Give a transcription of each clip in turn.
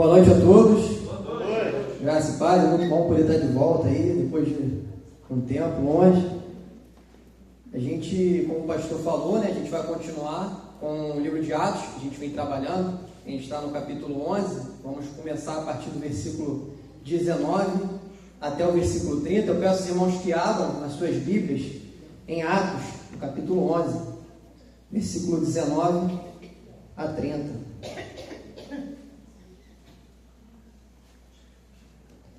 Boa noite a todos. Boa noite. Graça e paz, é muito bom poder estar de volta aí, depois de um tempo longe. A gente, como o pastor falou, né, a gente vai continuar com o livro de Atos, que a gente vem trabalhando. A gente está no capítulo 11, vamos começar a partir do versículo 19 até o versículo 30. Eu peço aos irmãos que abram nas suas Bíblias em Atos, no capítulo 11, versículo 19 a 30.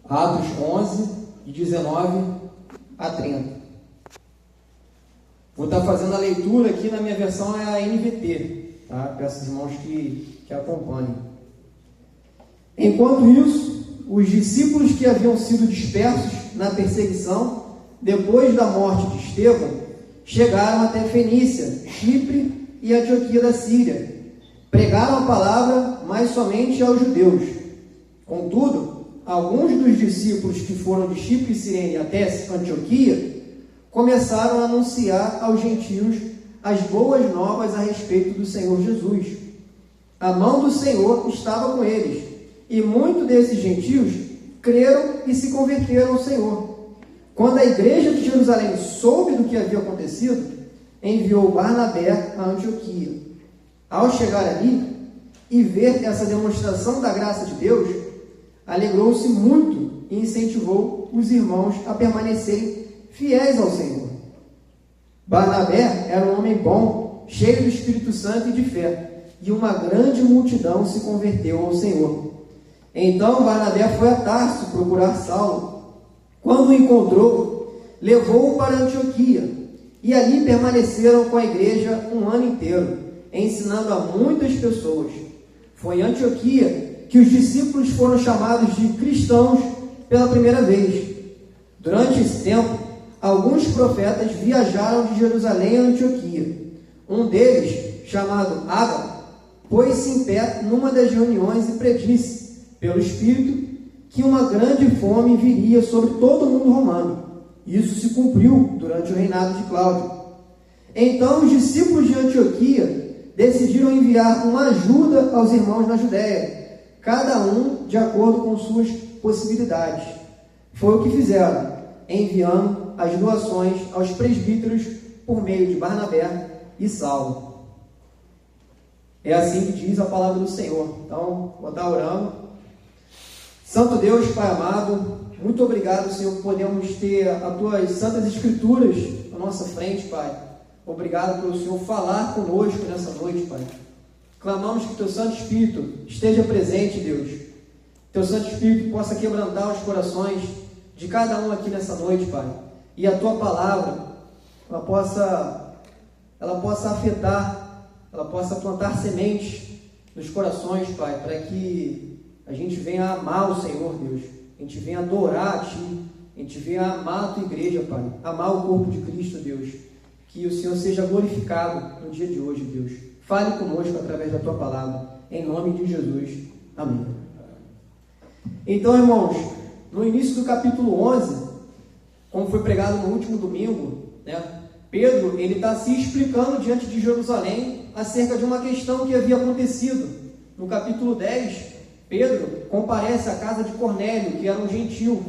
Atos 11, de 19 a 30. Vou estar fazendo a leitura aqui, na minha versão é a NVT, tá? Peço aos irmãos que acompanhem. Enquanto isso, os discípulos que haviam sido dispersos na perseguição, depois da morte de Estevão, chegaram até Fenícia, Chipre e Antioquia da Síria. Pregaram a palavra, mas somente aos judeus. Contudo, alguns dos discípulos que foram de Chipre e Cirene até Antioquia começaram a anunciar aos gentios as boas novas a respeito do Senhor Jesus. A mão do Senhor estava com eles, e muitos desses gentios creram e se converteram ao Senhor. Quando a igreja de Jerusalém soube do que havia acontecido, enviou Barnabé a Antioquia. Ao chegar ali e ver essa demonstração da graça de Deus, alegrou-se muito e incentivou os irmãos a permanecerem fiéis ao Senhor. Barnabé era um homem bom, cheio do Espírito Santo e de fé, e uma grande multidão se converteu ao Senhor. Então Barnabé foi a Tarso procurar Saulo. Quando o encontrou, levou-o para Antioquia, e ali permaneceram com a igreja um ano inteiro, ensinando a muitas pessoas. Foi em Antioquia que os discípulos foram chamados de cristãos pela primeira vez. Durante esse tempo, alguns profetas viajaram de Jerusalém a Antioquia. Um deles, chamado Ágabo, pôs-se em pé numa das reuniões e predisse, pelo Espírito, que uma grande fome viria sobre todo o mundo romano. Isso se cumpriu durante o reinado de Cláudio. Então os discípulos de Antioquia decidiram enviar uma ajuda aos irmãos na Judéia, cada um de acordo com suas possibilidades. Foi o que fizeram, enviando as doações aos presbíteros por meio de Barnabé e Saulo. É assim que diz a palavra do Senhor. Então, vou estar orando. Santo Deus, Pai amado, muito obrigado, Senhor, por podermos ter as Tuas Santas Escrituras na nossa frente, Pai. Obrigado pelo Senhor falar conosco nessa noite, Pai. Clamamos que Teu Santo Espírito esteja presente, Deus. Teu Santo Espírito possa quebrantar os corações de cada um aqui nessa noite, Pai. E a Tua palavra, ela possa afetar, ela possa plantar sementes nos corações, Pai, para que a gente venha amar o Senhor, Deus. A gente venha adorar a Ti. A gente venha amar a Tua igreja, Pai. Amar o corpo de Cristo, Deus. Que o Senhor seja glorificado no dia de hoje, Deus. Fale conosco através da Tua palavra. Em nome de Jesus. Amém. Então, irmãos, no início do capítulo 11, como foi pregado no último domingo, né, Pedro está se explicando diante de Jerusalém acerca de uma questão que havia acontecido. No capítulo 10, Pedro comparece à casa de Cornélio, que era um gentil.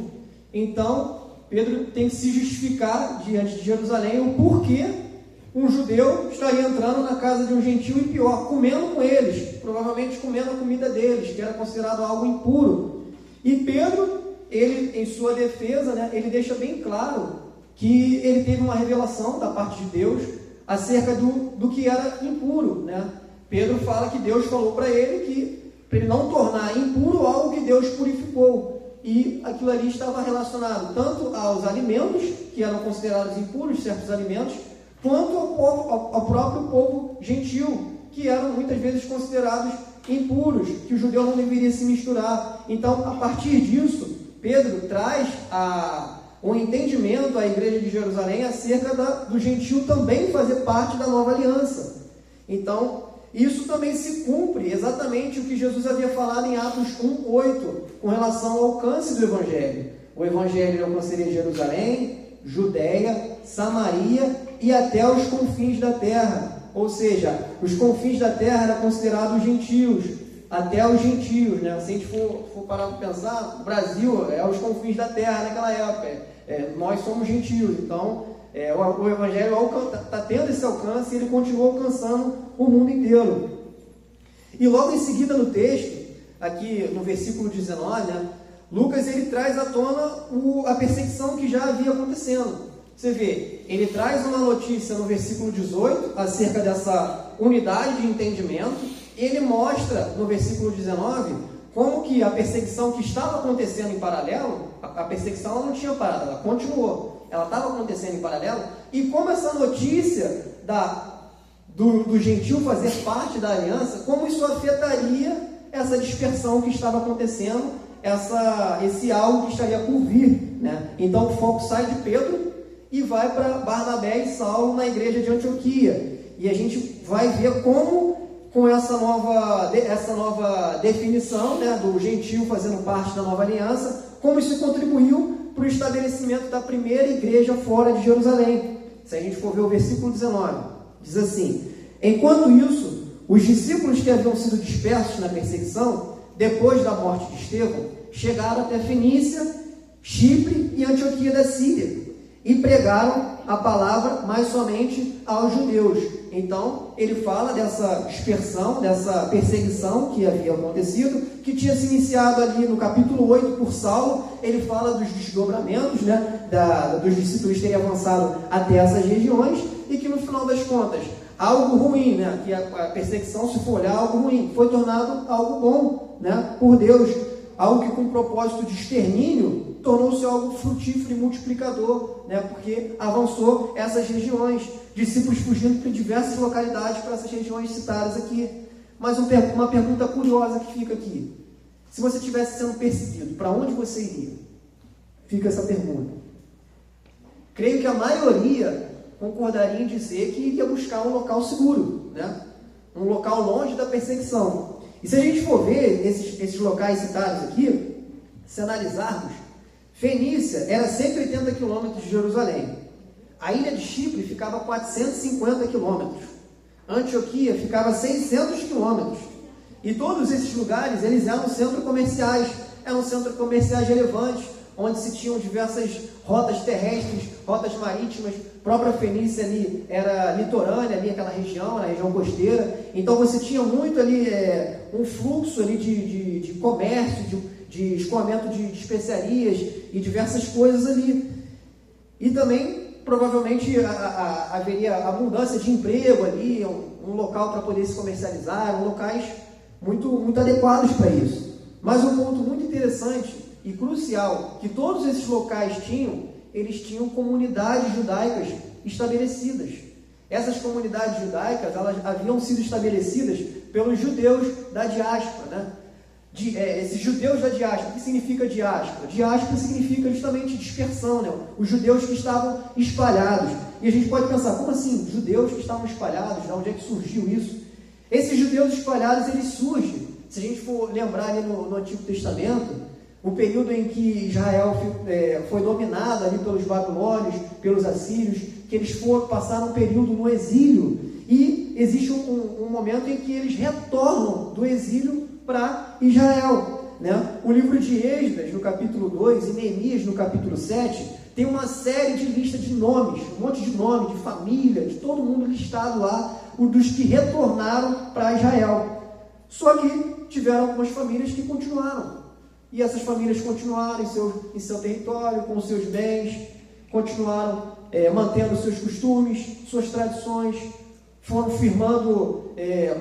Então, Pedro tem que se justificar diante de Jerusalém o porquê um judeu estaria entrando na casa de um gentil e pior, comendo com eles, provavelmente comendo a comida deles, que era considerado algo impuro. E Pedro, ele, em sua defesa, né, ele deixa bem claro que ele teve uma revelação da parte de Deus acerca do que era impuro, né? Pedro fala que Deus falou para ele não tornar impuro algo que Deus purificou, e aquilo ali estava relacionado tanto aos alimentos, que eram considerados impuros, certos alimentos, quanto ao próprio povo gentil, que eram muitas vezes considerados impuros, que o judeu não deveria se misturar. Então, a partir disso, Pedro traz um entendimento à igreja de Jerusalém acerca do gentil também fazer parte da nova aliança. Então, isso também se cumpre exatamente o que Jesus havia falado em Atos 1:8, com relação ao alcance do Evangelho. O Evangelho alcançaria Jerusalém, Judéia, Samaria e até os confins da terra. Ou seja, os confins da terra eram considerados gentios. até os gentios, né? Se a gente for parar para pensar, o Brasil é os confins da terra naquela época, nós somos gentios, então o Evangelho está tendo esse alcance e ele continua alcançando o mundo inteiro. E logo em seguida no texto, aqui no versículo 19, né, Lucas ele traz à tona a perseguição que já havia acontecendo. Você vê, ele traz uma notícia no versículo 18 acerca dessa unidade de entendimento, e ele mostra no versículo 19 como que a perseguição que estava acontecendo em paralelo, a perseguição ela não tinha parado, ela continuou, ela estava acontecendo em paralelo, e como essa notícia do gentio fazer parte da aliança, como isso afetaria essa dispersão que estava acontecendo, esse algo que estaria por vir, né? Então o foco sai de Pedro e vai para Barnabé e Saulo na igreja de Antioquia. E a gente vai ver como, com essa nova definição, né, do gentio fazendo parte da nova aliança, como isso contribuiu para o estabelecimento da primeira igreja fora de Jerusalém. Se a gente for ver o versículo 19, diz assim: enquanto isso, os discípulos que haviam sido dispersos na perseguição, depois da morte de Estevão, chegaram até Fenícia, Chipre e Antioquia da Síria, e pregaram a palavra, mas somente aos judeus. Então, ele fala dessa dispersão, dessa perseguição que havia acontecido, que tinha se iniciado ali no capítulo 8 por Saulo. Ele fala dos desdobramentos, né, dos discípulos terem avançado até essas regiões, e que no final das contas, algo ruim, né, que a perseguição, se for olhar, algo ruim, foi tornado algo bom, né, por Deus. Algo que com propósito de extermínio tornou-se algo frutífero e multiplicador, né? Porque avançou essas regiões, discípulos fugindo para diversas localidades para essas regiões citadas aqui. Mas uma pergunta curiosa que fica aqui: se você estivesse sendo perseguido, para onde você iria? Fica essa pergunta. Creio que a maioria concordaria em dizer que iria buscar um local seguro, né? Um local longe da perseguição. E se a gente for ver esses locais citados aqui, se analisarmos, Fenícia era 180 quilômetros de Jerusalém. A ilha de Chipre ficava a 450 quilômetros. Antioquia ficava a 600 quilômetros. E todos esses lugares, eles eram centros comerciais relevantes, onde se tinham diversas rotas terrestres, rotas marítimas. A própria Fenícia ali era litorânea, ali aquela região, na região costeira. Então você tinha muito ali um fluxo ali de comércio, de escoamento de especiarias e diversas coisas ali. E também, provavelmente, haveria abundância de emprego ali, um local para poder se comercializar, locais muito, muito adequados para isso. Mas um ponto muito interessante e crucial que todos esses locais tinham, eles tinham comunidades judaicas estabelecidas. Essas comunidades judaicas, elas haviam sido estabelecidas pelos judeus da diáspora, né? Esses judeus da diáspora, o que significa diáspora? Diáspora significa justamente dispersão, né? Os judeus que estavam espalhados. E a gente pode pensar, como assim? Judeus que estavam espalhados, de onde é que surgiu isso? Esses judeus espalhados, eles surgem, se a gente for lembrar ali no Antigo Testamento, o período em que Israel foi dominado ali pelos babilônios, pelos assírios, que eles passaram um período no exílio, e existe um momento em que eles retornam do exílio para Israel, né? O livro de Esdras, no capítulo 2, e Neemias, no capítulo 7, tem uma série de lista de nomes, um monte de nome, de família, de todo mundo listado lá, dos que retornaram para Israel. Só que tiveram algumas famílias que continuaram. E essas famílias continuaram em seu território, com os seus bens, continuaram mantendo seus costumes, suas tradições, foram firmando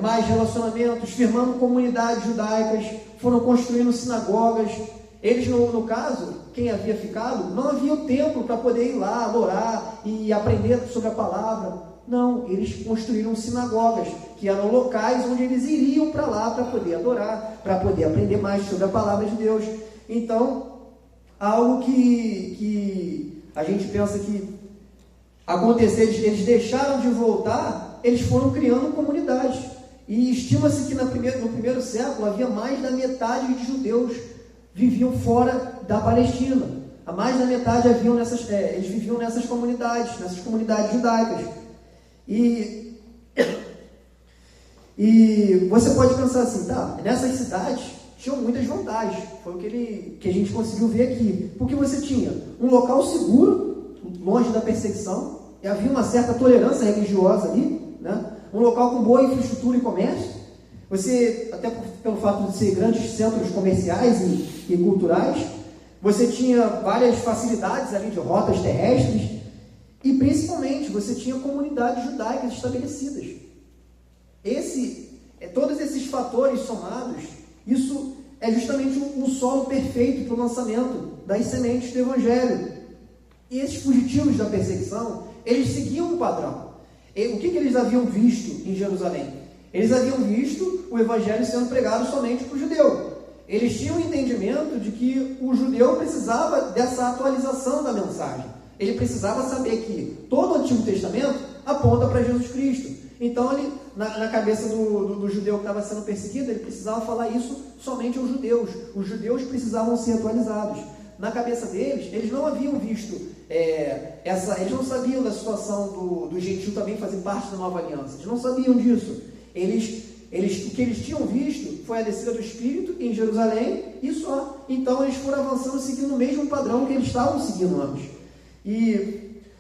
mais relacionamentos, firmando comunidades judaicas, foram construindo sinagogas. Eles, no caso, quem havia ficado, não havia o templo para poder ir lá, adorar e aprender sobre a palavra. Não, eles construíram sinagogas, que eram locais onde eles iriam para lá para poder adorar, para poder aprender mais sobre a palavra de Deus. Então, algo que a gente pensa que aconteceu, eles deixaram de voltar, eles foram criando comunidades. E estima-se que no primeiro século havia mais da metade de judeus viviam fora da Palestina. A mais da metade eles viviam nessas comunidades judaicas. E E você pode pensar assim, tá, nessas cidades tinham muitas vantagens, foi o que a gente conseguiu ver aqui, porque você tinha um local seguro, longe da perseguição, e havia uma certa tolerância religiosa ali, né? Um local com boa infraestrutura e comércio, você, até pelo fato de ser grandes centros comerciais e culturais, você tinha várias facilidades ali de rotas terrestres, e principalmente você tinha comunidades judaicas estabelecidas. Todos esses fatores somados, isso é justamente um solo perfeito para o lançamento das sementes do Evangelho. E esses fugitivos da perseguição, eles seguiam um padrão. O que eles haviam visto em Jerusalém? Eles haviam visto o Evangelho sendo pregado somente para o judeu. Eles tinham o entendimento de que o judeu precisava dessa atualização da mensagem. Ele precisava saber que todo o Antigo Testamento aponta para Jesus Cristo. Então, na cabeça do judeu que estava sendo perseguido, ele precisava falar isso somente aos judeus. Os judeus precisavam ser atualizados. Na cabeça deles, eles não haviam visto eles não sabiam da situação do gentil também fazer parte da nova aliança. Eles não sabiam disso. O que eles tinham visto foi a descida do Espírito em Jerusalém e só. Então, eles foram avançando seguindo o mesmo padrão que eles estavam seguindo antes.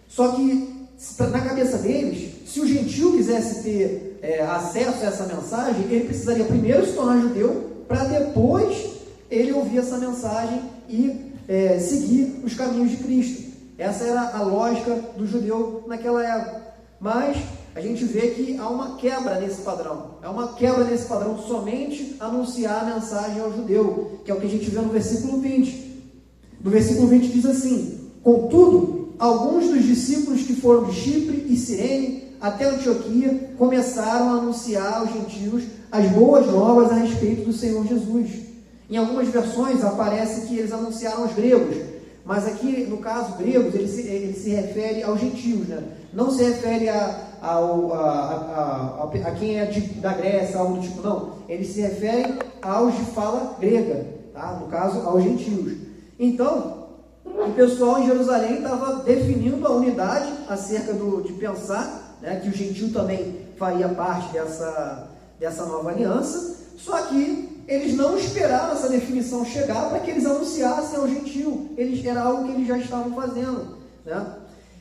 Só que, na cabeça deles, se o gentil quisesse ter acesso a essa mensagem, ele precisaria primeiro se tornar judeu, para depois ele ouvir essa mensagem e seguir os caminhos de Cristo. Essa era a lógica do judeu naquela época. Mas a gente vê que há uma quebra nesse padrão. É uma quebra nesse padrão somente anunciar a mensagem ao judeu, que é o que a gente vê no versículo 20. No versículo 20 diz assim: contudo, alguns dos discípulos que foram de Chipre e Cirene até Antioquia começaram a anunciar aos gentios as boas novas a respeito do Senhor Jesus. Em algumas versões aparece que eles anunciaram aos gregos, mas aqui, no caso, gregos, ele se refere aos gentios, né? Não se refere a quem é da Grécia, algo do tipo, não. Ele se refere aos de fala grega, tá? No caso, aos gentios. Então, o pessoal em Jerusalém estava definindo a unidade acerca de pensar, né, que o gentil também faria parte dessa nova aliança, só que eles não esperaram essa definição chegar para que eles anunciassem ao gentil. Era algo que eles já estavam fazendo, né?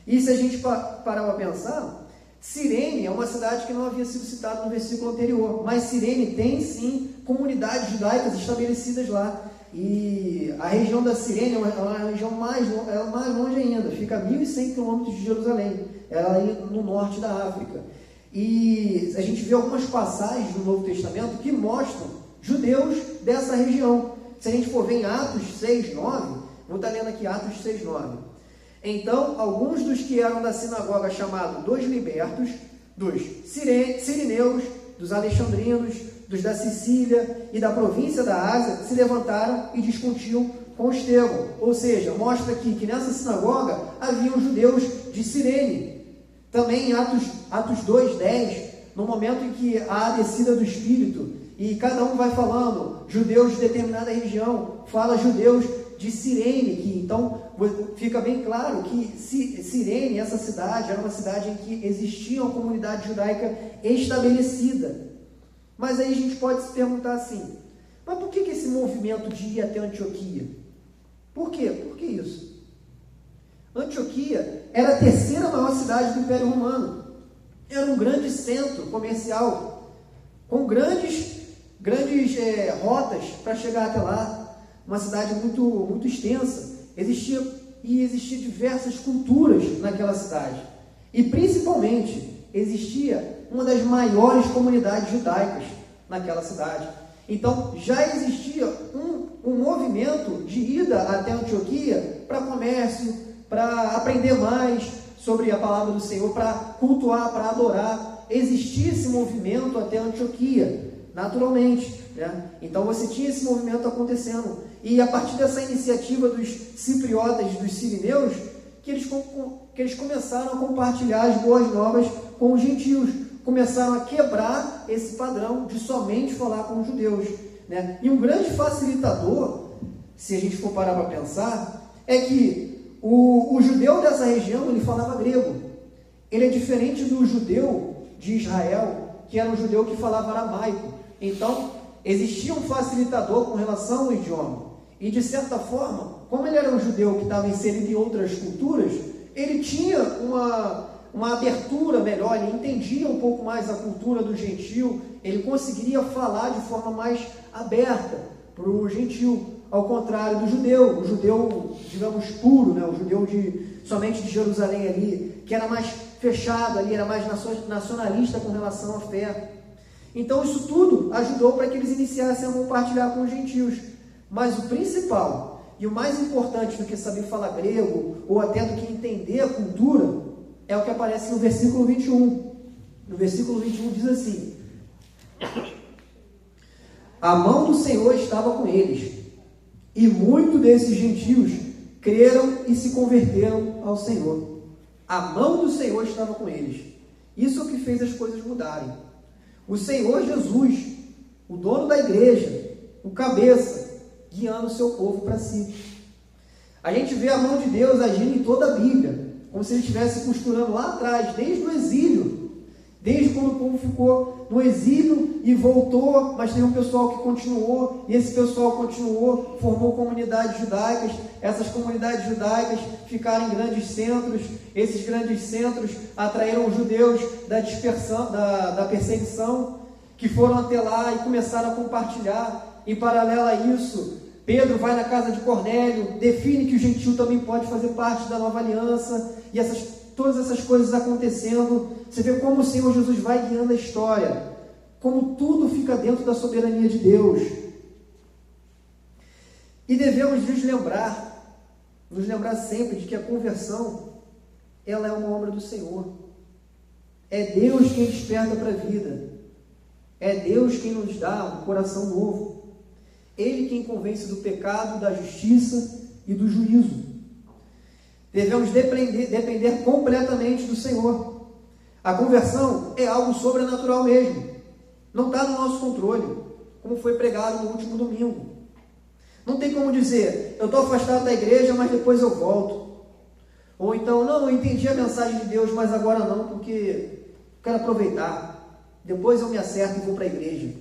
E se a gente parar para pensar, Cirene é uma cidade que não havia sido citada no versículo anterior, mas Cirene tem sim comunidades judaicas estabelecidas lá. E a região da Cirene é uma região mais longe ainda, fica a 1.100 quilômetros de Jerusalém, ela é no norte da África. E a gente vê algumas passagens no Novo Testamento que mostram judeus dessa região. Se a gente for ver em Atos 6:9, vou estar lendo aqui Atos 6:9. Então, alguns dos que eram da sinagoga chamado dos libertos, dos sirineus, dos alexandrinos, dos da Sicília e da província da Ásia, se levantaram e discutiam com Estevão. Ou seja, mostra aqui que nessa sinagoga haviam judeus de Cirene. Também em Atos 2:10, no momento em que há a descida do Espírito, e cada um vai falando, judeus de determinada região, fala judeus de Cirene, que então fica bem claro que Cirene, essa cidade, era uma cidade em que existia uma comunidade judaica estabelecida. Mas aí a gente pode se perguntar assim, mas por que esse movimento de ir até Antioquia? Por quê? Por que isso? Antioquia era a terceira maior cidade do Império Romano. Era um grande centro comercial, com grandes rotas para chegar até lá. Uma cidade muito, muito extensa. Existia diversas culturas naquela cidade. E principalmente, existia uma das maiores comunidades judaicas naquela cidade. Então, já existia um movimento de ida até Antioquia para comércio, para aprender mais sobre a palavra do Senhor, para cultuar, para adorar. Existia esse movimento até Antioquia, naturalmente, né? Então, você tinha esse movimento acontecendo. E a partir dessa iniciativa dos cipriotas, dos sirineus, que eles começaram a compartilhar as boas novas com os gentios, começaram a quebrar esse padrão de somente falar com os judeus, né? E um grande facilitador, se a gente for parar para pensar, é que o judeu dessa região, ele falava grego. Ele é diferente do judeu de Israel, que era um judeu que falava aramaico. Então, existia um facilitador com relação ao idioma. E, de certa forma, como ele era um judeu que estava inserido em outras culturas, ele tinha uma abertura melhor, ele entendia um pouco mais a cultura do gentil, ele conseguiria falar de forma mais aberta para o gentil, ao contrário do judeu, o judeu, digamos, puro, né? O judeu somente de Jerusalém ali, que era mais fechado ali, era mais nacionalista com relação à fé. Então isso tudo ajudou para que eles iniciassem a compartilhar com os gentios. Mas o principal e o mais importante do que saber falar grego, ou até do que entender a cultura, é o que aparece no versículo 21. No versículo 21 diz assim: a mão do Senhor estava com eles, e muitos desses gentios creram e se converteram ao Senhor. A mão do Senhor estava com eles. Isso é o que fez as coisas mudarem. O Senhor Jesus, o dono da igreja, o cabeça, guiando o seu povo para si. A gente vê a mão de Deus agindo em toda a Bíblia, como se ele estivesse costurando lá atrás, desde o exílio, desde quando o povo ficou no exílio e voltou, mas teve um pessoal que continuou, e esse pessoal continuou, formou comunidades judaicas, essas comunidades judaicas ficaram em grandes centros, esses grandes centros atraíram os judeus da dispersão, da perseguição, que foram até lá e começaram a compartilhar. Em paralelo a isso, Pedro vai na casa de Cornélio, define que o gentil também pode fazer parte da nova aliança, e todas essas coisas acontecendo. Você vê como o Senhor Jesus vai guiando a história, como tudo fica dentro da soberania de Deus. E devemos nos lembrar sempre de que a conversão, ela é uma obra do Senhor. É Deus quem desperta para a vida. É Deus quem nos dá um coração novo. Ele quem convence do pecado, da justiça e do juízo. Devemos depender completamente do Senhor. A conversão é algo sobrenatural mesmo. Não está no nosso controle, como foi pregado no último domingo. Não tem como dizer, eu estou afastado da igreja, mas depois eu volto. Ou então, não, eu entendi a mensagem de Deus, mas agora não, porque quero aproveitar. Depois eu me acerto e vou para a igreja.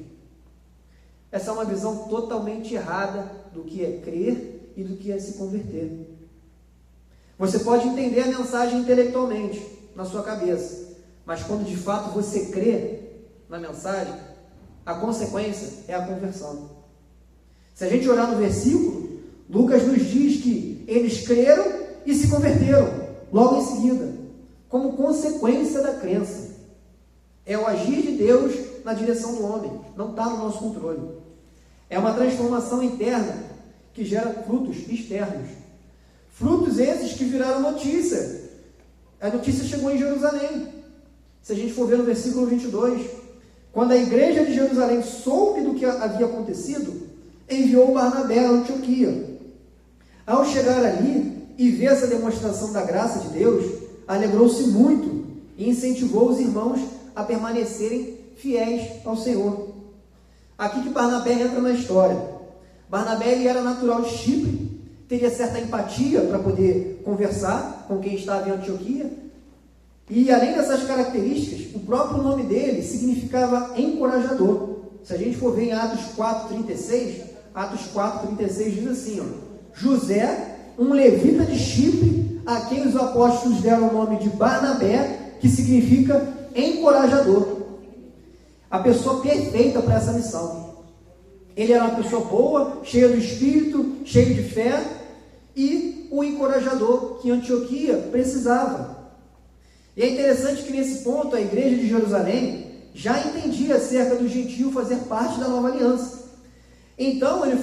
Essa é uma visão totalmente errada do que é crer e do que é se converter. Você pode entender a mensagem intelectualmente, na sua cabeça, mas quando de fato você crê na mensagem, a consequência é a conversão. Se a gente olhar no versículo, Lucas nos diz que eles creram e se converteram, logo em seguida, como consequência da crença. É o agir de Deus na direção do homem, não está no nosso controle. É uma transformação interna que gera frutos externos. Frutos esses que viraram notícia. A notícia chegou em Jerusalém. Se a gente for ver no versículo 22, quando a igreja de Jerusalém soube do que havia acontecido, enviou Barnabé a Antioquia. Ao chegar ali e ver essa demonstração da graça de Deus, alegrou-se muito e incentivou os irmãos a permanecerem fiéis ao Senhor. Aqui que Barnabé entra na história. Barnabé ele era natural de Chipre, teria certa empatia para poder conversar com quem estava em Antioquia. E além dessas características, o próprio nome dele significava encorajador. Se a gente for ver em Atos 4,36 diz assim, ó, José, um levita de Chipre, a quem os apóstolos deram o nome de Barnabé, que significa encorajador. A pessoa perfeita para essa missão. Ele era uma pessoa boa, cheia do Espírito, cheio de fé, e o encorajador que Antioquia precisava. E é interessante que nesse ponto a igreja de Jerusalém já entendia acerca do gentio fazer parte da nova aliança. Então ele não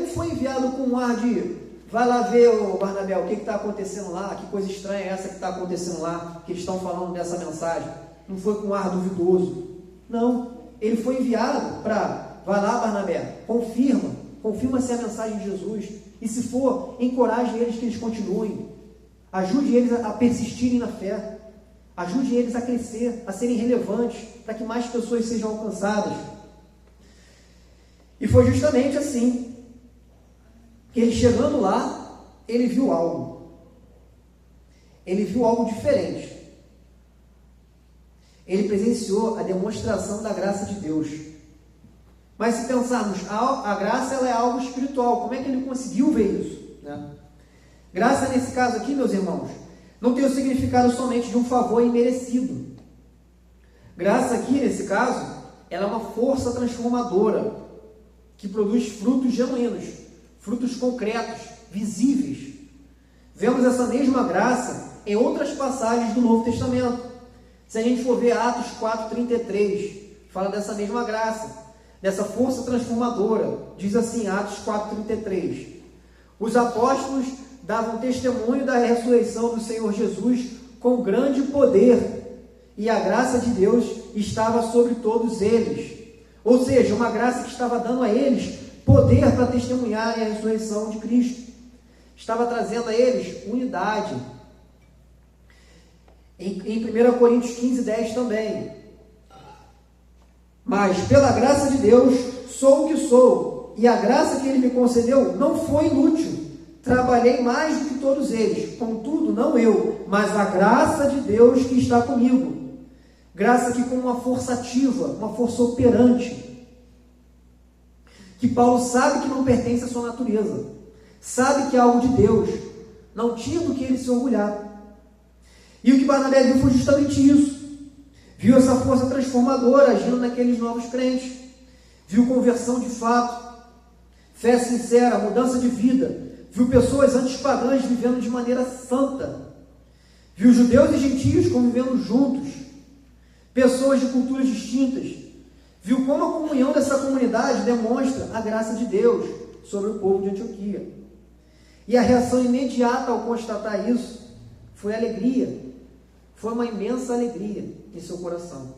foi enviado com um ar de vai lá ver, o Barnabé, o que está acontecendo lá, que coisa estranha é essa que está acontecendo lá, que eles estão falando dessa mensagem. Não foi com um ar duvidoso. Não, ele foi enviado para, vai lá Barnabé, confirma se é a mensagem de Jesus, e se for, encoraje eles que eles continuem, ajude eles a persistirem na fé, ajude eles a crescer, a serem relevantes, para que mais pessoas sejam alcançadas. E foi justamente assim, que ele chegando lá, ele viu algo diferente. ele presenciou a demonstração da graça de Deus. Mas se pensarmos, a graça ela é algo espiritual, como é que ele conseguiu ver isso, né? Graça, nesse caso aqui, meus irmãos, não tem o significado somente de um favor imerecido. Graça aqui, nesse caso, ela é uma força transformadora, que produz frutos genuínos, frutos concretos, visíveis. Vemos essa mesma graça em outras passagens do Novo Testamento. Se a gente for ver Atos 4,33, fala dessa mesma graça, dessa força transformadora. Diz assim, Atos 4,33: os apóstolos davam testemunho da ressurreição do Senhor Jesus com grande poder, e a graça de Deus estava sobre todos eles. Ou seja, uma graça que estava dando a eles poder para testemunharem a ressurreição de Cristo. Estava trazendo a eles unidade. Em 1 Coríntios 15:10 também. Mas pela graça de Deus sou o que sou, e a graça que Ele me concedeu não foi inútil. Trabalhei mais do que todos eles, contudo não eu, mas a graça de Deus que está comigo. Graça que com uma força ativa, uma força operante, que Paulo sabe que não pertence à sua natureza, sabe que é algo de Deus, não tinha do que ele se orgulhar. E o que Barnabé viu foi justamente isso. Viu essa força transformadora agindo naqueles novos crentes. Viu conversão de fato, fé sincera, mudança de vida. Viu pessoas antipagãs vivendo de maneira santa. Viu judeus e gentios convivendo juntos. Pessoas de culturas distintas. Viu como a comunhão dessa comunidade demonstra a graça de Deus sobre o povo de Antioquia. E a reação imediata ao constatar isso foi alegria. Foi uma imensa alegria em seu coração.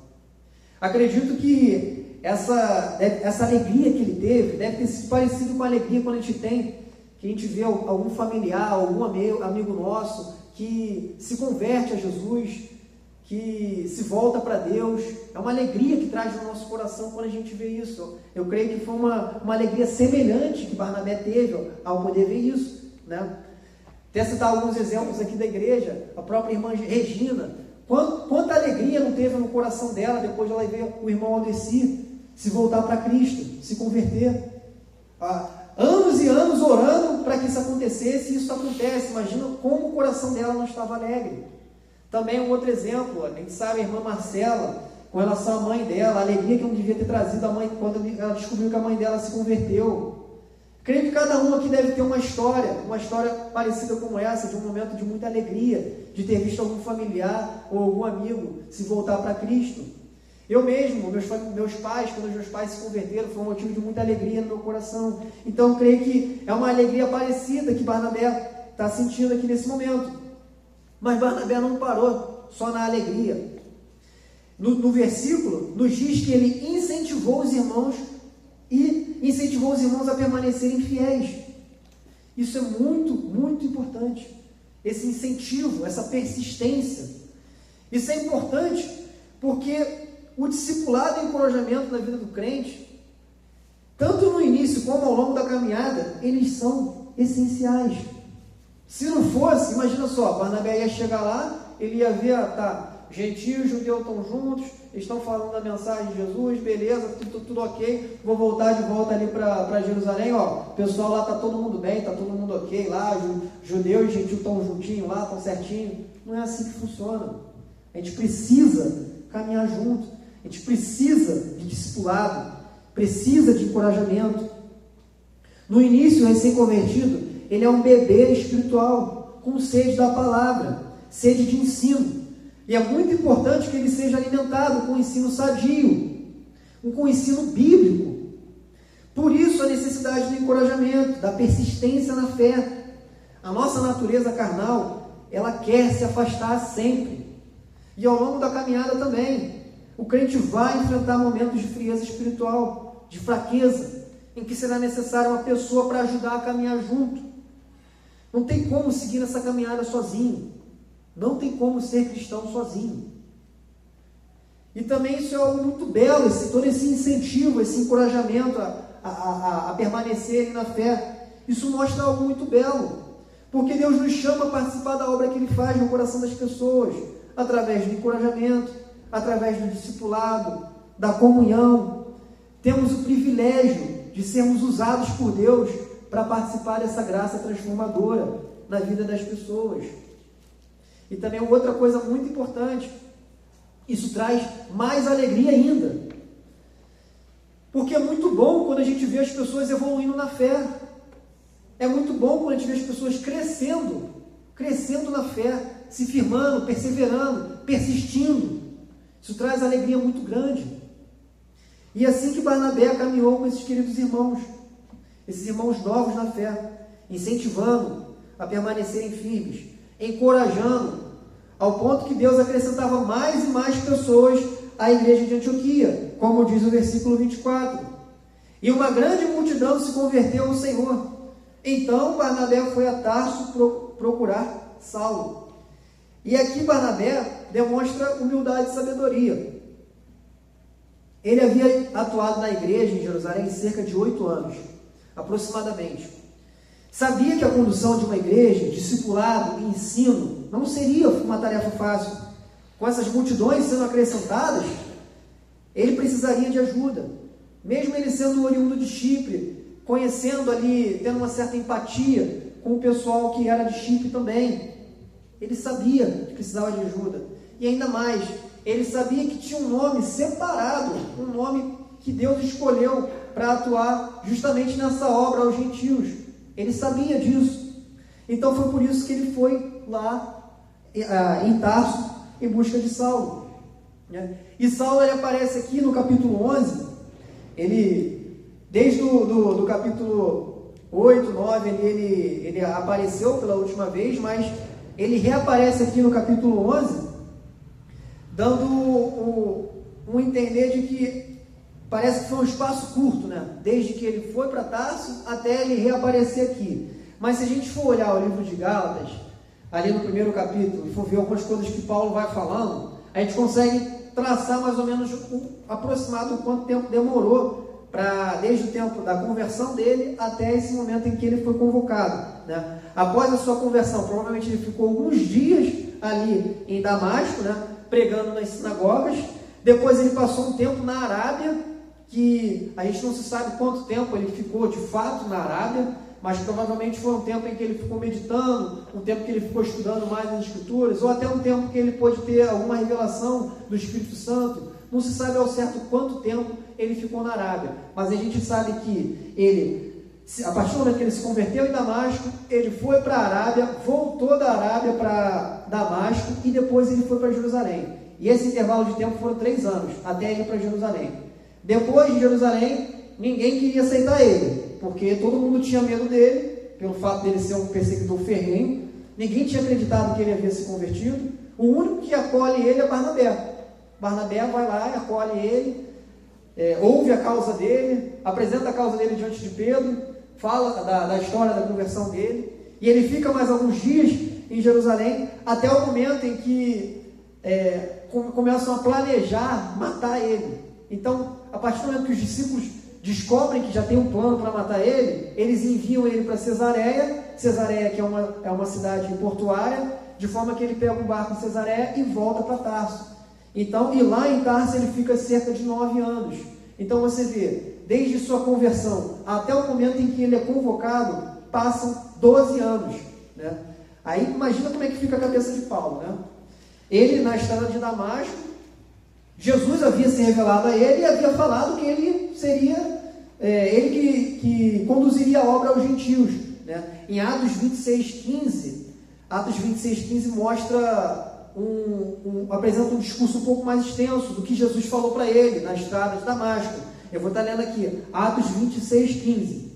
Acredito que essa alegria que ele teve deve ter sido parecido com a alegria quando a gente tem, que a gente vê algum familiar, algum amigo nosso que se converte a Jesus, que se volta para Deus. É uma alegria que traz no nosso coração quando a gente vê isso. Eu creio que foi uma alegria semelhante que Barnabé teve ao poder ver isso, né? Até citar alguns exemplos aqui da igreja, a própria irmã Regina, quanta alegria não teve no coração dela depois de ela ver o irmão Aldeci se voltar para Cristo, se converter. Anos e anos orando para que isso acontecesse, e isso acontece. Imagina como o coração dela não estava alegre. Também um outro exemplo, a gente sabe a irmã Marcela, com relação à mãe dela, a alegria que não devia ter trazido a mãe quando ela descobriu que a mãe dela se converteu. Creio que cada um aqui deve ter uma história parecida como essa, de um momento de muita alegria, de ter visto algum familiar ou algum amigo se voltar para Cristo. Eu mesmo, meus pais, quando os meus pais se converteram, foi um motivo de muita alegria no meu coração. Então, creio que é uma alegria parecida que Barnabé está sentindo aqui nesse momento. Mas Barnabé não parou só na alegria. No versículo, nos diz que ele incentivou os irmãos a permanecerem fiéis. Isso é muito, muito importante. Esse incentivo, essa persistência. Isso é importante porque o discipulado e o encorajamento na vida do crente, tanto no início como ao longo da caminhada, eles são essenciais. Se não fosse, imagina só, Barnabé ia chegar lá, ele ia ver, gentio e judeu estão juntos, estão falando da mensagem de Jesus, beleza, tudo ok, vou voltar de volta ali para Jerusalém, o pessoal lá está todo mundo bem, está todo mundo ok lá, judeu e gentil estão juntinho lá, estão certinho. Não é assim que funciona. A gente precisa caminhar junto, a gente precisa de discipulado, precisa de encorajamento. No início, o recém-convertido, ele é um bebê espiritual, com sede da palavra, sede de ensino. E é muito importante que ele seja alimentado com ensino sadio, com ensino bíblico. Por isso a necessidade do encorajamento, da persistência na fé. A nossa natureza carnal, ela quer se afastar sempre. E ao longo da caminhada também, o crente vai enfrentar momentos de frieza espiritual, de fraqueza, em que será necessária uma pessoa para ajudar a caminhar junto. Não tem como seguir nessa caminhada sozinho. Não tem como ser cristão sozinho. E também isso é algo muito belo, todo esse incentivo, esse encorajamento a permanecerem na fé. Isso mostra algo muito belo, porque Deus nos chama a participar da obra que Ele faz no coração das pessoas, através do encorajamento, através do discipulado, da comunhão. Temos o privilégio de sermos usados por Deus para participar dessa graça transformadora na vida das pessoas. E também outra coisa muito importante, isso traz mais alegria ainda. Porque é muito bom quando a gente vê as pessoas evoluindo na fé. É muito bom quando a gente vê as pessoas crescendo na fé, se firmando, perseverando, persistindo. Isso traz alegria muito grande. E assim que Barnabé caminhou com esses queridos irmãos, esses irmãos novos na fé, incentivando a permanecerem firmes, encorajando, ao ponto que Deus acrescentava mais e mais pessoas à igreja de Antioquia, como diz o versículo 24. E uma grande multidão se converteu ao Senhor. Então Barnabé foi a Tarso procurar Saulo. E aqui Barnabé demonstra humildade e sabedoria. Ele havia atuado na igreja em Jerusalém cerca de 8 anos, aproximadamente. Sabia que a condução de uma igreja, discipulado e ensino, não seria uma tarefa fácil. Com essas multidões sendo acrescentadas, ele precisaria de ajuda. Mesmo ele sendo oriundo de Chipre, conhecendo ali, tendo uma certa empatia com o pessoal que era de Chipre também, ele sabia que precisava de ajuda. E ainda mais, ele sabia que tinha um nome separado, um nome que Deus escolheu para atuar justamente nessa obra aos gentios. Ele sabia disso. Então foi por isso que ele foi lá em Tarso em busca de Saulo. E Saulo, ele aparece aqui no capítulo 11, ele, desde do capítulo 8, 9, ele apareceu pela última vez, mas ele reaparece aqui no capítulo 11, dando um entender de que parece que foi um espaço curto, né? Desde que ele foi para Tarso até ele reaparecer aqui. Mas se a gente for olhar o livro de Gálatas, ali no primeiro capítulo, e for ver algumas coisas que Paulo vai falando, a gente consegue traçar mais ou menos aproximado quanto tempo demorou desde o tempo da conversão dele até esse momento em que ele foi convocado, né? Após a sua conversão, provavelmente ele ficou alguns dias ali em Damasco, né? Pregando nas sinagogas. Depois ele passou um tempo na Arábia, que a gente não se sabe quanto tempo ele ficou de fato na Arábia, mas provavelmente foi um tempo em que ele ficou meditando, um tempo que ele ficou estudando mais as Escrituras, ou até um tempo que ele pôde ter alguma revelação do Espírito Santo. Não se sabe ao certo quanto tempo ele ficou na Arábia, mas a gente sabe que ele, a partir do momento que ele se converteu em Damasco, ele foi para a Arábia, voltou da Arábia para Damasco e depois ele foi para Jerusalém. E esse intervalo de tempo foram 3 anos, até ir para Jerusalém. Depois de Jerusalém, ninguém queria aceitar ele, porque todo mundo tinha medo dele, pelo fato dele ser um perseguidor ferrenho. Ninguém tinha acreditado que ele havia se convertido. O único que acolhe ele é Barnabé. Barnabé vai lá e acolhe ele, ouve a causa dele, apresenta a causa dele diante de Pedro, fala da história da conversão dele, e ele fica mais alguns dias em Jerusalém, até o momento em que começam a planejar matar ele. Então, a partir do momento que os discípulos descobrem que já tem um plano para matar ele, eles enviam ele para Cesareia, que é uma cidade portuária, de forma que ele pega um barco em Cesareia e volta para Tarso. Então, e lá em Tarso ele fica cerca de 9 anos. Então você vê, desde sua conversão até o momento em que ele é convocado, passam 12 anos, né? Aí imagina como é que fica a cabeça de Paulo, né? Ele, na estrada de Damasco, Jesus havia se revelado a ele e havia falado que ele seria ele que conduziria a obra aos gentios, né? Em Atos 26:15 mostra apresenta um discurso um pouco mais extenso do que Jesus falou para ele na estrada de Damasco. Eu vou estar lendo aqui, Atos 26:15.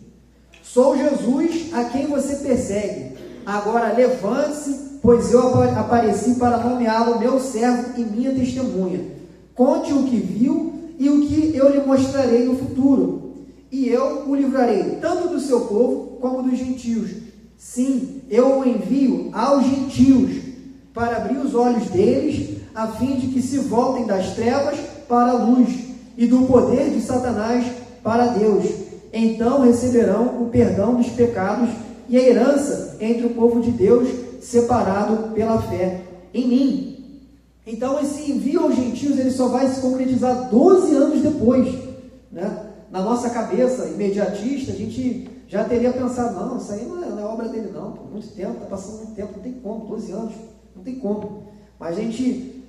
Sou Jesus a quem você persegue. Agora levante-se, pois eu apareci para nomeá-lo meu servo e minha testemunha. Conte o que viu e o que eu lhe mostrarei no futuro. E eu o livrarei tanto do seu povo como dos gentios. Sim, eu o envio aos gentios para abrir os olhos deles, a fim de que se voltem das trevas para a luz e do poder de Satanás para Deus. Então receberão o perdão dos pecados e a herança entre o povo de Deus, separado pela fé em mim. Então, esse envio aos gentios, ele só vai se concretizar 12 anos depois, né? Na nossa cabeça imediatista, a gente já teria pensado, não, isso aí não é obra dele não, por muito tempo, está passando muito tempo, não tem como, 12 anos, não tem como. Mas a gente,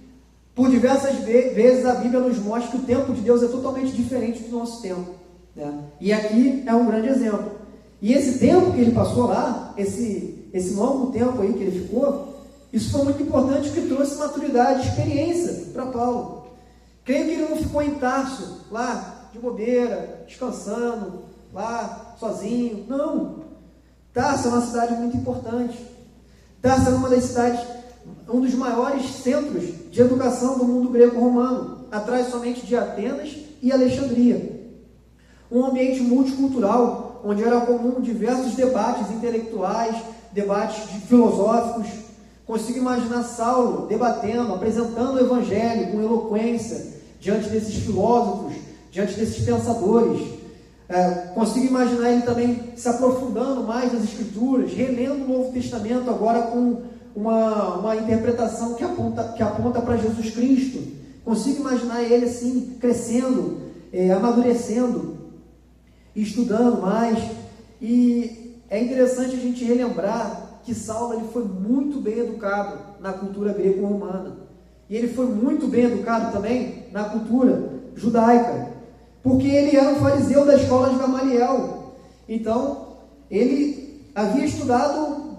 por diversas vezes, a Bíblia nos mostra que o tempo de Deus é totalmente diferente do nosso tempo, né? E aqui é um grande exemplo. E esse tempo que ele passou lá, esse longo tempo aí que ele ficou, isso foi muito importante porque trouxe maturidade, experiência para Paulo. Creio que ele não ficou em Tarso, lá, de bobeira, descansando, lá, sozinho. Não. Tarso é uma cidade muito importante. Tarso é uma das cidades, um dos maiores centros de educação do mundo greco-romano, atrás somente de Atenas e Alexandria. Um ambiente multicultural, onde era comum diversos debates intelectuais, debates filosóficos. Consigo imaginar Saulo debatendo, apresentando o Evangelho com eloquência diante desses filósofos, diante desses pensadores. Consigo imaginar ele também se aprofundando mais nas Escrituras, relendo o Novo Testamento agora com uma interpretação que aponta para Jesus Cristo. Consigo imaginar ele assim, crescendo, amadurecendo, estudando mais. E é interessante a gente relembrar que Saulo ele foi muito bem educado na cultura greco-romana. E ele foi muito bem educado também na cultura judaica, porque ele era um fariseu da escola de Gamaliel. Então, ele havia estudado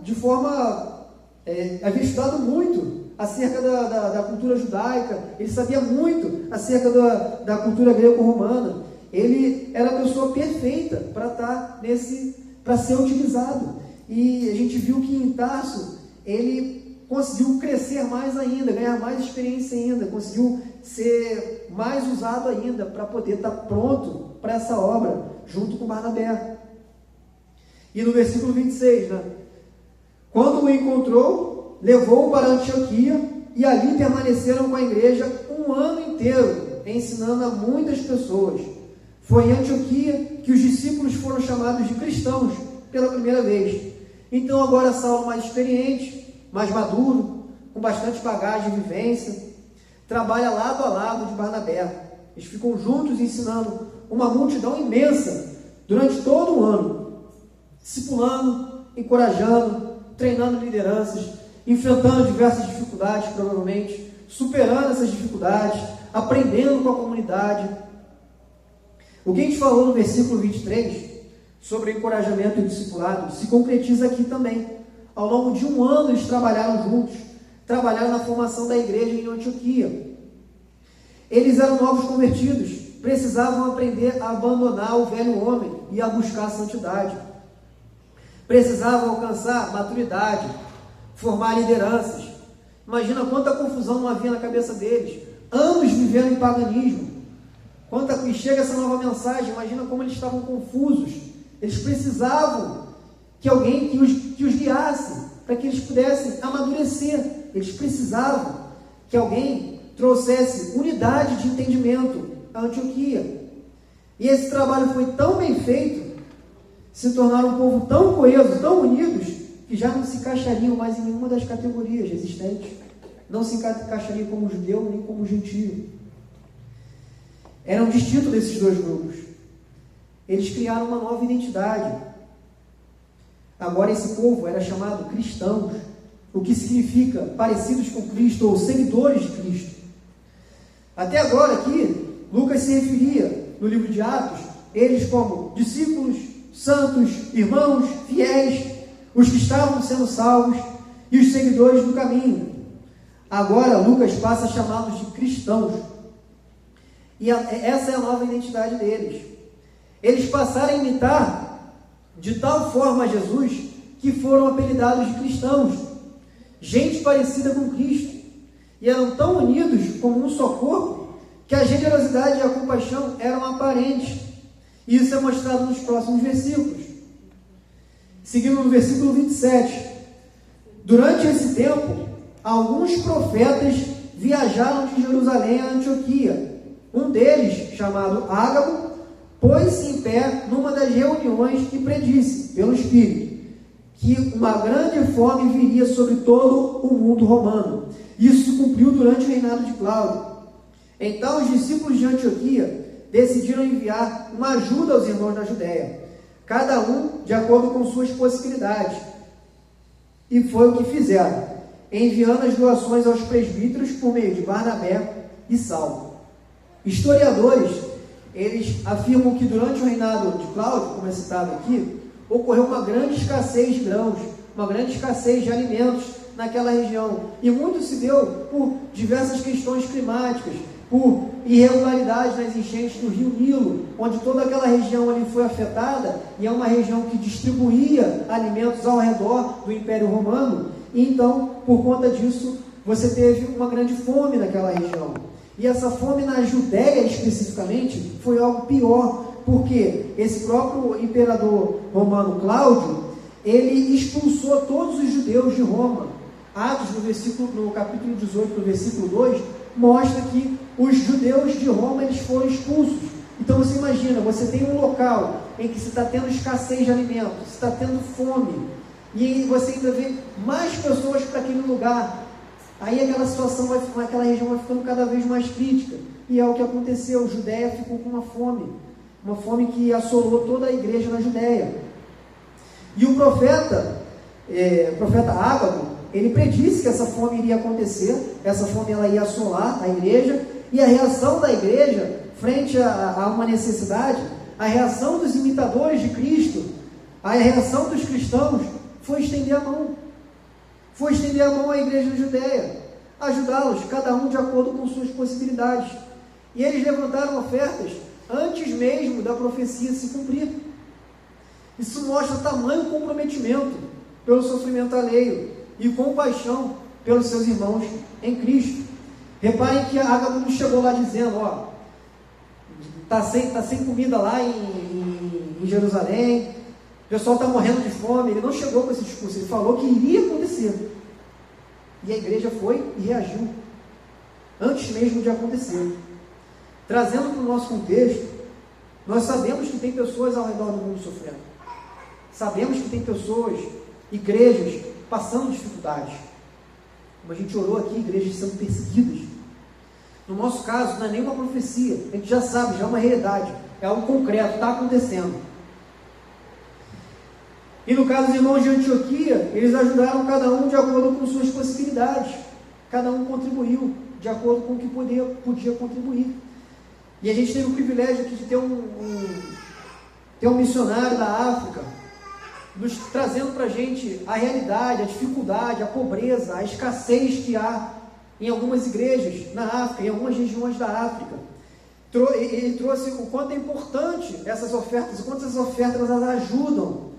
muito acerca da cultura judaica, ele sabia muito acerca da cultura greco-romana. Ele era a pessoa perfeita para ser utilizado. E a gente viu que em Tarso ele conseguiu crescer mais ainda, ganhar mais experiência ainda, conseguiu ser mais usado ainda para poder estar pronto para essa obra, junto com Barnabé. E no versículo 26, né? Quando o encontrou, levou-o para Antioquia, e ali permaneceram com a igreja um ano inteiro, ensinando a muitas pessoas. Foi em Antioquia que os discípulos foram chamados de cristãos pela primeira vez. Então agora Saulo, mais experiente, mais maduro, com bastante bagagem e vivência, trabalha lado a lado de Barnabé. Eles ficam juntos ensinando uma multidão imensa durante todo o ano, discipulando, encorajando, treinando lideranças, enfrentando diversas dificuldades, provavelmente, superando essas dificuldades, aprendendo com a comunidade. O que a gente falou no versículo 23, sobre o encorajamento e o discipulado, se concretiza aqui também. Ao longo de um ano eles trabalharam juntos, trabalharam na formação da igreja em Antioquia. Eles eram novos convertidos, precisavam aprender a abandonar o velho homem e a buscar a santidade. Precisavam alcançar maturidade, formar lideranças. Imagina quanta confusão não havia na cabeça deles, anos vivendo em paganismo. E chega essa nova mensagem, imagina como eles estavam confusos. Eles precisavam que alguém que os guiasse, para que eles pudessem amadurecer. Eles precisavam que alguém trouxesse unidade de entendimento à Antioquia. E esse trabalho foi tão bem feito, se tornaram um povo tão coeso, tão unidos, que já não se encaixariam mais em nenhuma das categorias existentes. Não se encaixariam como judeu nem como gentio. Eram distintos desses dois grupos. Eles criaram uma nova identidade. Agora esse povo era chamado cristãos, o que significa parecidos com Cristo ou seguidores de Cristo. Até agora aqui, Lucas se referia no livro de Atos, eles como discípulos, santos, irmãos, fiéis, os que estavam sendo salvos e os seguidores do caminho. Agora Lucas passa a chamá-los de cristãos. E essa é a nova identidade deles. Eles passaram a imitar de tal forma Jesus que foram apelidados de cristãos, gente parecida com Cristo, e eram tão unidos como um só corpo que a generosidade e a compaixão eram aparentes. E isso é mostrado nos próximos versículos. Seguindo no versículo 27, durante esse tempo, alguns profetas viajaram de Jerusalém a Antioquia. Um deles, chamado Ágabo, pôs-se em pé numa das reuniões e predisse, pelo Espírito: que uma grande fome viria sobre todo o mundo romano. Isso se cumpriu durante o reinado de Cláudio. Então os discípulos de Antioquia decidiram enviar uma ajuda aos irmãos na Judéia, cada um de acordo com suas possibilidades. E foi o que fizeram, enviando as doações aos presbíteros por meio de Barnabé e Saulo. Historiadores, eles afirmam que durante o reinado de Cláudio, como é citado aqui, ocorreu uma grande escassez de grãos, uma grande escassez de alimentos naquela região. E muito se deu por diversas questões climáticas, por irregularidades nas enchentes do rio Nilo, onde toda aquela região ali foi afetada, e é uma região que distribuía alimentos ao redor do Império Romano, e então, por conta disso, você teve uma grande fome naquela região. E essa fome na Judéia, especificamente, foi algo pior, porque esse próprio imperador romano Cláudio, ele expulsou todos os judeus de Roma. Atos, no capítulo 18, no versículo 2, mostra que os judeus de Roma, eles foram expulsos. Então você imagina, você tem um local em que você está tendo escassez de alimentos, você está tendo fome, e você ainda vê mais pessoas para aquele lugar. Aí aquela situação, aquela região vai ficando cada vez mais crítica. E é o que aconteceu, a Judéia ficou com uma fome que assolou toda a igreja na Judéia. E o profeta Ágabo, ele predisse que essa fome iria acontecer, essa fome ela ia assolar a igreja, e a reação da igreja frente a uma necessidade, a reação dos imitadores de Cristo, a reação dos cristãos foi estender a mão. Foi estender a mão à igreja da Judéia, ajudá-los, cada um de acordo com suas possibilidades. E eles levantaram ofertas antes mesmo da profecia se cumprir. Isso mostra tamanho comprometimento pelo sofrimento alheio e compaixão pelos seus irmãos em Cristo. Reparem que Ágabo não chegou lá dizendo, tá sem comida lá em Jerusalém, o pessoal está morrendo de fome. Ele não chegou com esse discurso, ele falou que iria acontecer. E a igreja foi e reagiu, antes mesmo de acontecer. Trazendo para o nosso contexto, nós sabemos que tem pessoas ao redor do mundo sofrendo. Sabemos que tem pessoas, igrejas, passando dificuldades. Como a gente orou aqui, igrejas sendo perseguidas. No nosso caso, não é nenhuma profecia, a gente já sabe, já é uma realidade, é algo concreto, está acontecendo. E no caso dos irmãos de Antioquia, eles ajudaram cada um de acordo com suas possibilidades. Cada um contribuiu de acordo com o que podia contribuir. E a gente teve o privilégio aqui de ter um missionário da África, nos trazendo para a gente a realidade, a dificuldade, a pobreza, a escassez que há em algumas igrejas na África, em algumas regiões da África. Ele trouxe o quanto é importante essas ofertas, o quanto essas ofertas elas ajudam.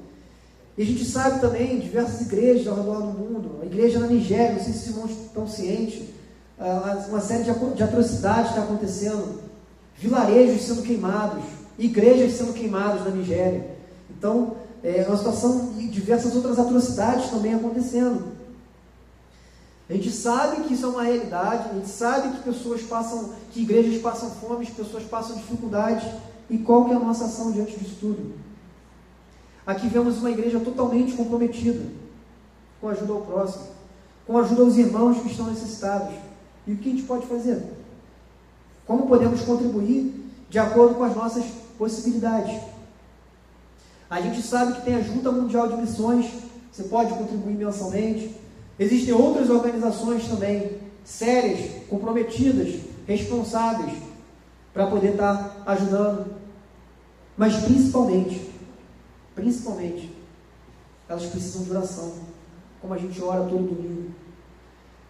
E a gente sabe também, diversas igrejas ao redor do mundo, a igreja na Nigéria, não sei se os irmãos estão cientes, uma série de atrocidades está acontecendo, vilarejos sendo queimados, igrejas sendo queimadas na Nigéria. Então, é uma situação e diversas outras atrocidades também acontecendo. A gente sabe que isso é uma realidade, a gente sabe que igrejas passam fome, que pessoas passam dificuldades, e qual que é a nossa ação diante disso tudo? Aqui vemos uma igreja totalmente comprometida com a ajuda ao próximo, com a ajuda aos irmãos que estão necessitados. E o que a gente pode fazer? Como podemos contribuir de acordo com as nossas possibilidades? A gente sabe que tem a Junta Mundial de Missões, você pode contribuir mensalmente. Existem outras organizações também, sérias, comprometidas, responsáveis, para poder estar ajudando. Mas principalmente, elas precisam de oração, como a gente ora todo domingo.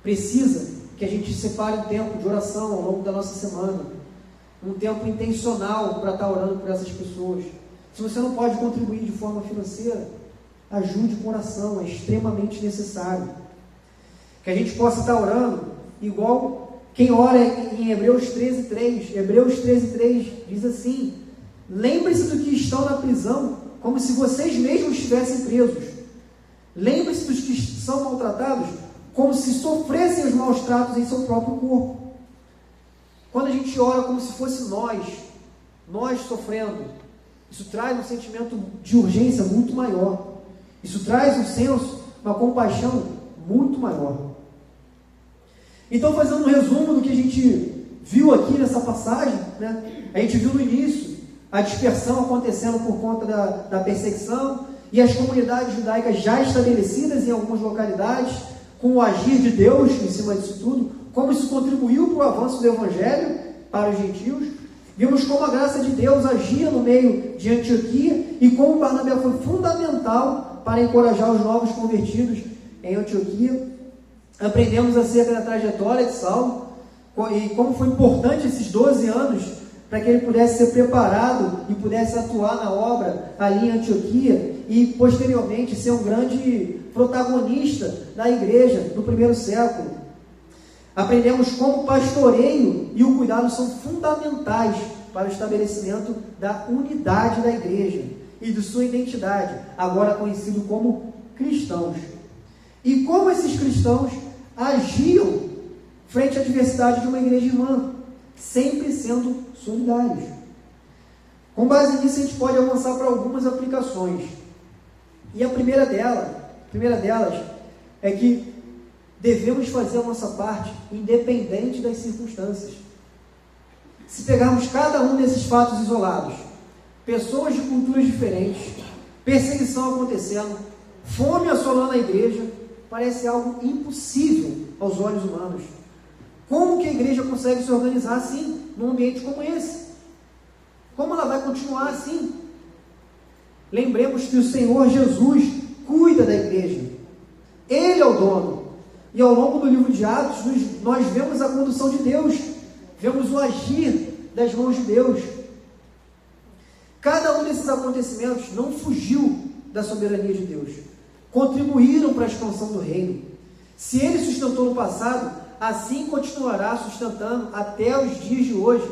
Precisa que a gente separe um tempo de oração ao longo da nossa semana, um tempo intencional para estar orando por essas pessoas. Se você não pode contribuir de forma financeira, ajude com oração, é extremamente necessário. Que a gente possa estar orando, igual quem ora em Hebreus 13:3. Hebreus 13:3 diz assim: lembre-se do que estão na prisão, como se vocês mesmos estivessem presos. Lembre-se dos que são maltratados, como se sofressem os maus tratos em seu próprio corpo. Quando a gente ora como se fosse nós sofrendo, isso traz um sentimento de urgência muito maior. Isso traz um senso, uma compaixão muito maior. Então, fazendo um resumo do que a gente viu aqui nessa passagem, né? A gente viu no início a dispersão acontecendo por conta da perseguição e as comunidades judaicas já estabelecidas em algumas localidades, com o agir de Deus em cima disso tudo, como isso contribuiu para o avanço do Evangelho para os gentios. Vimos como a graça de Deus agia no meio de Antioquia e como Barnabé foi fundamental para encorajar os novos convertidos em Antioquia. Aprendemos acerca da trajetória de Saulo e como foi importante esses 12 anos para que ele pudesse ser preparado e pudesse atuar na obra ali em Antioquia e posteriormente ser um grande protagonista da igreja no primeiro século. Aprendemos como o pastoreio e o cuidado são fundamentais para o estabelecimento da unidade da igreja e de sua identidade, agora conhecido como cristãos. E como esses cristãos agiam frente à diversidade de uma igreja irmã, sempre sendo solidários. Com base nisso, a gente pode avançar para algumas aplicações. E a primeira delas é que devemos fazer a nossa parte, independente das circunstâncias. Se pegarmos cada um desses fatos isolados, pessoas de culturas diferentes, perseguição acontecendo, fome assolando a igreja, parece algo impossível aos olhos humanos. Como que a igreja consegue se organizar assim, num ambiente como esse? Como ela vai continuar assim? Lembremos que o Senhor Jesus cuida da igreja. Ele é o dono. E ao longo do livro de Atos, nós vemos a condução de Deus, vemos o agir das mãos de Deus. Cada um desses acontecimentos não fugiu da soberania de Deus, contribuíram para a expansão do reino. Se ele sustentou no passado, assim continuará sustentando até os dias de hoje.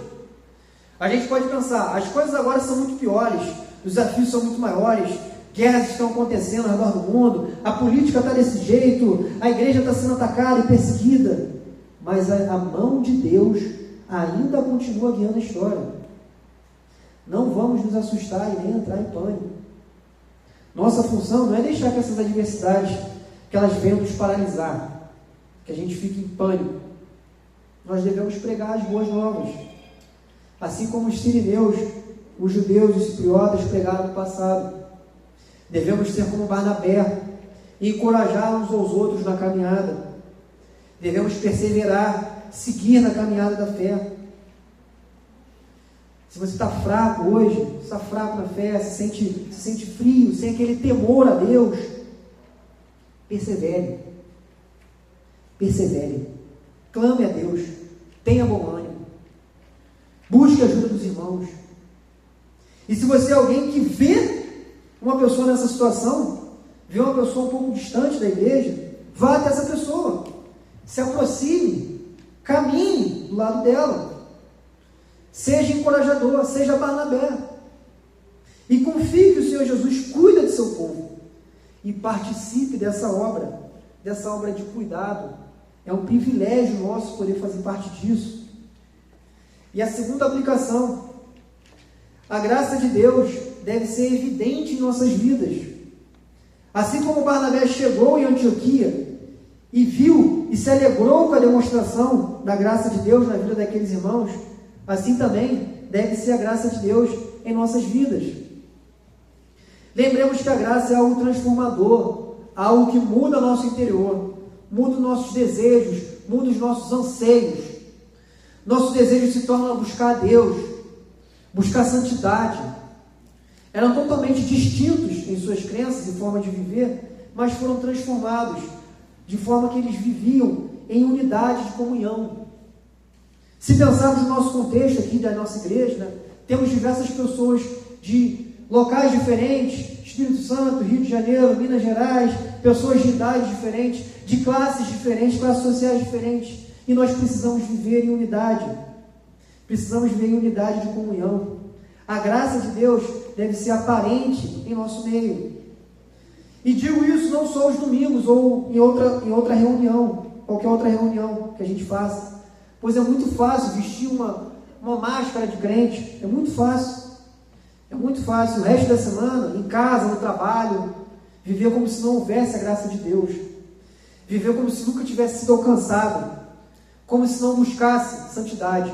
A gente pode pensar, as coisas agora são muito piores, os desafios são muito maiores, guerras estão acontecendo ao redor do mundo, a política está desse jeito, a igreja está sendo atacada e perseguida, mas a mão de Deus ainda continua guiando a história. Não vamos nos assustar e nem entrar em pânico. Nossa função não é deixar que essas adversidades, que elas venham nos paralisar, que a gente fique em pânico. Nós devemos pregar as boas novas, assim como os sirineus, os judeus e os cipriotas pregaram no passado. Devemos ser como Barnabé e encorajar uns aos outros na caminhada. Devemos perseverar, seguir na caminhada da fé. Se você está fraco hoje, está fraco na fé, se sente frio, sem aquele temor a Deus, persevere. Persevere. Clame a Deus. Tenha bom ânimo. Busque a ajuda dos irmãos. E se você é alguém que vê uma pessoa nessa situação, vê uma pessoa um pouco distante da igreja, vá até essa pessoa. Se aproxime. Caminhe do lado dela. Seja encorajador, seja Barnabé. E confie que o Senhor Jesus cuida de seu povo. E participe dessa obra de cuidado. É um privilégio nosso poder fazer parte disso. E a segunda aplicação, a graça de Deus deve ser evidente em nossas vidas. Assim como Barnabé chegou em Antioquia e viu e se alegrou com a demonstração da graça de Deus na vida daqueles irmãos, assim também deve ser a graça de Deus em nossas vidas. Lembremos que a graça é algo transformador, algo que muda nosso interior, muda os nossos desejos, muda os nossos anseios. Nossos desejos se tornam a buscar a Deus, buscar santidade. Eram totalmente distintos em suas crenças e forma de viver, mas foram transformados de forma que eles viviam em unidade de comunhão. Se pensarmos no nosso contexto aqui da nossa igreja, né, temos diversas pessoas de locais diferentes, Espírito Santo, Rio de Janeiro, Minas Gerais, pessoas de idades diferentes, de classes diferentes, classes sociais diferentes, e nós precisamos viver em unidade, precisamos viver em unidade de comunhão. A graça de Deus deve ser aparente em nosso meio. E digo isso não só aos domingos ou em outra reunião, qualquer outra reunião que a gente faça, pois é muito fácil vestir uma máscara de crente, é muito fácil. O resto da semana, em casa, no trabalho, viver como se não houvesse a graça de Deus, viver como se nunca tivesse sido alcançado, como se não buscasse santidade.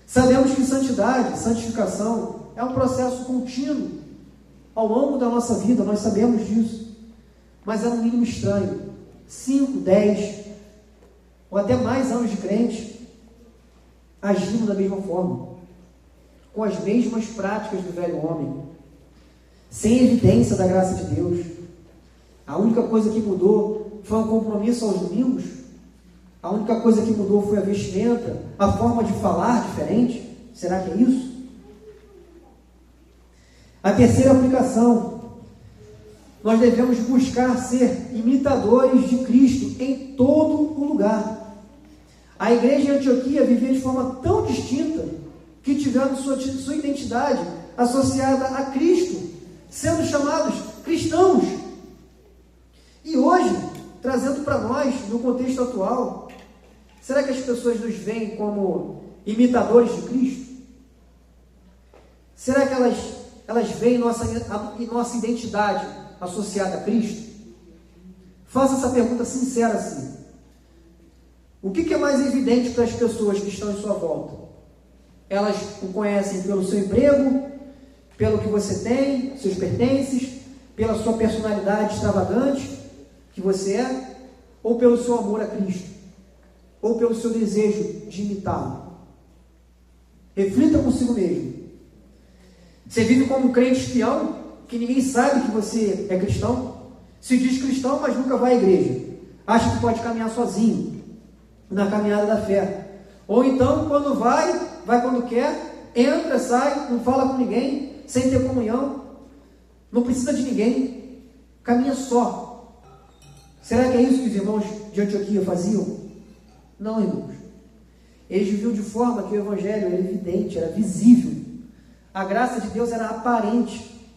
Sabemos que santidade, santificação, é um processo contínuo ao longo da nossa vida, nós sabemos disso, mas é no mínimo estranho. 5, 10 ou até mais anos de crente agindo da mesma forma, com as mesmas práticas do velho homem, sem evidência da graça de Deus. A única coisa que mudou foi um compromisso aos domingos. A única coisa que mudou foi a vestimenta, a forma de falar diferente. Será que é isso? A terceira aplicação: nós devemos buscar ser imitadores de Cristo em todo o lugar. A igreja em Antioquia vivia de forma tão distinta que tiveram sua identidade associada a Cristo, sendo chamados cristãos. E hoje, trazendo para nós, no contexto atual, será que as pessoas nos veem como imitadores de Cristo? Será que elas veem nossa identidade associada a Cristo? Faça essa pergunta sincera assim. O que é mais evidente para as pessoas que estão em sua volta? Elas o conhecem pelo seu emprego, pelo que você tem, seus pertences, pela sua personalidade extravagante que você é, ou pelo seu amor a Cristo, ou pelo seu desejo de imitá-lo? Reflita consigo mesmo. Você vive como um crente espião, que ninguém sabe que você é cristão? Se diz cristão, mas nunca vai à igreja. Acha que pode caminhar sozinho na caminhada da fé. Ou então, quando vai quando quer, entra, sai, não fala com ninguém, sem ter comunhão, não precisa de ninguém, caminha só. Será que é isso que os irmãos de Antioquia faziam? Não, irmãos. Eles viviam de forma que o evangelho era evidente, era visível. A graça de Deus era aparente.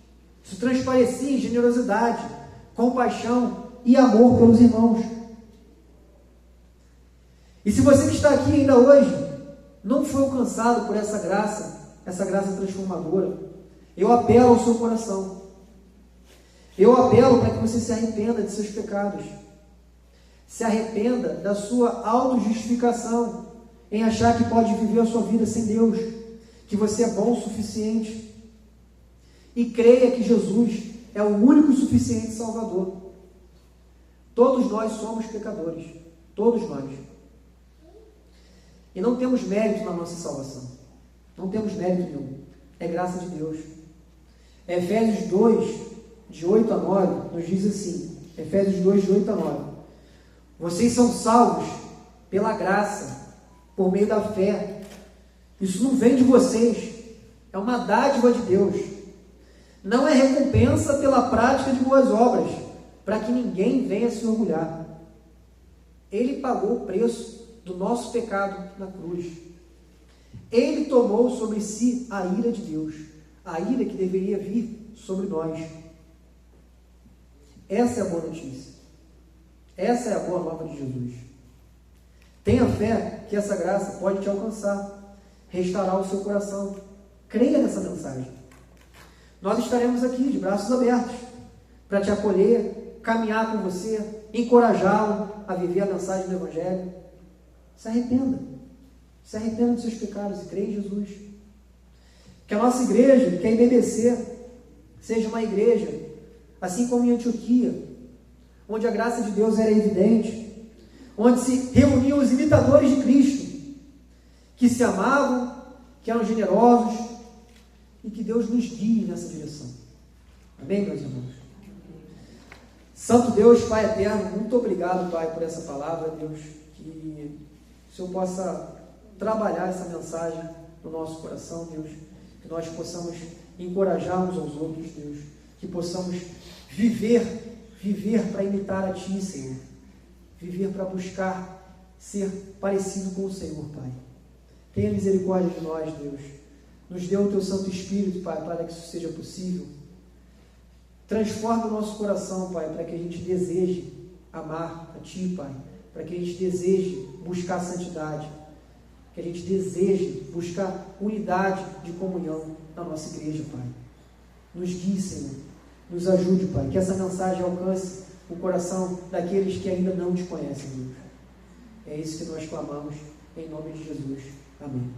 Isso transparecia em generosidade, compaixão e amor pelos irmãos. E se você que está aqui ainda hoje não foi alcançado por essa graça transformadora, eu apelo ao seu coração. Eu apelo para que você se arrependa de seus pecados. Se arrependa da sua autojustificação em achar que pode viver a sua vida sem Deus, que você é bom o suficiente. E creia que Jesus é o único e suficiente Salvador. Todos nós somos pecadores. Todos nós. E não temos mérito na nossa salvação. Não temos mérito nenhum. É graça de Deus. Efésios 2, de 8 a 9, nos diz assim. Efésios 2, de 8 a 9. Vocês são salvos pela graça, por meio da fé. Isso não vem de vocês. É uma dádiva de Deus. Não é recompensa pela prática de boas obras, para que ninguém venha se orgulhar. Ele pagou o preço do nosso pecado na cruz. Ele tomou sobre si a ira de Deus, a ira que deveria vir sobre nós. Essa é a boa notícia. Essa é a boa nova de Jesus. Tenha fé que essa graça pode te alcançar, restaurar o seu coração. Creia nessa mensagem. Nós estaremos aqui de braços abertos para te acolher, caminhar com você, encorajá-lo a viver a mensagem do Evangelho. Se arrependa dos seus pecados e creia em Jesus. Que a nossa igreja, que a IBBC, seja uma igreja, assim como em Antioquia, onde a graça de Deus era evidente, onde se reuniam os imitadores de Cristo, que se amavam, que eram generosos, e que Deus nos guie nessa direção. Amém, meus irmãos? Santo Deus, Pai eterno, muito obrigado, Pai, por essa palavra, Deus, que o Senhor possa trabalhar essa mensagem no nosso coração, Deus, que nós possamos encorajar uns aos outros, Deus, que possamos viver para imitar a Ti, Senhor, viver para buscar ser parecido com o Senhor, Pai. Tenha misericórdia de nós, Deus. Nos dê o Teu Santo Espírito, Pai, para que isso seja possível. Transforma o nosso coração, Pai, para que a gente deseje amar a Ti, Pai, para que a gente deseje buscar santidade, que a gente deseje buscar unidade de comunhão na nossa igreja, Pai. Nos guie, Senhor. Nos ajude, Pai, que essa mensagem alcance o coração daqueles que ainda não te conhecem, Deus. É isso que nós clamamos, em nome de Jesus. Amém.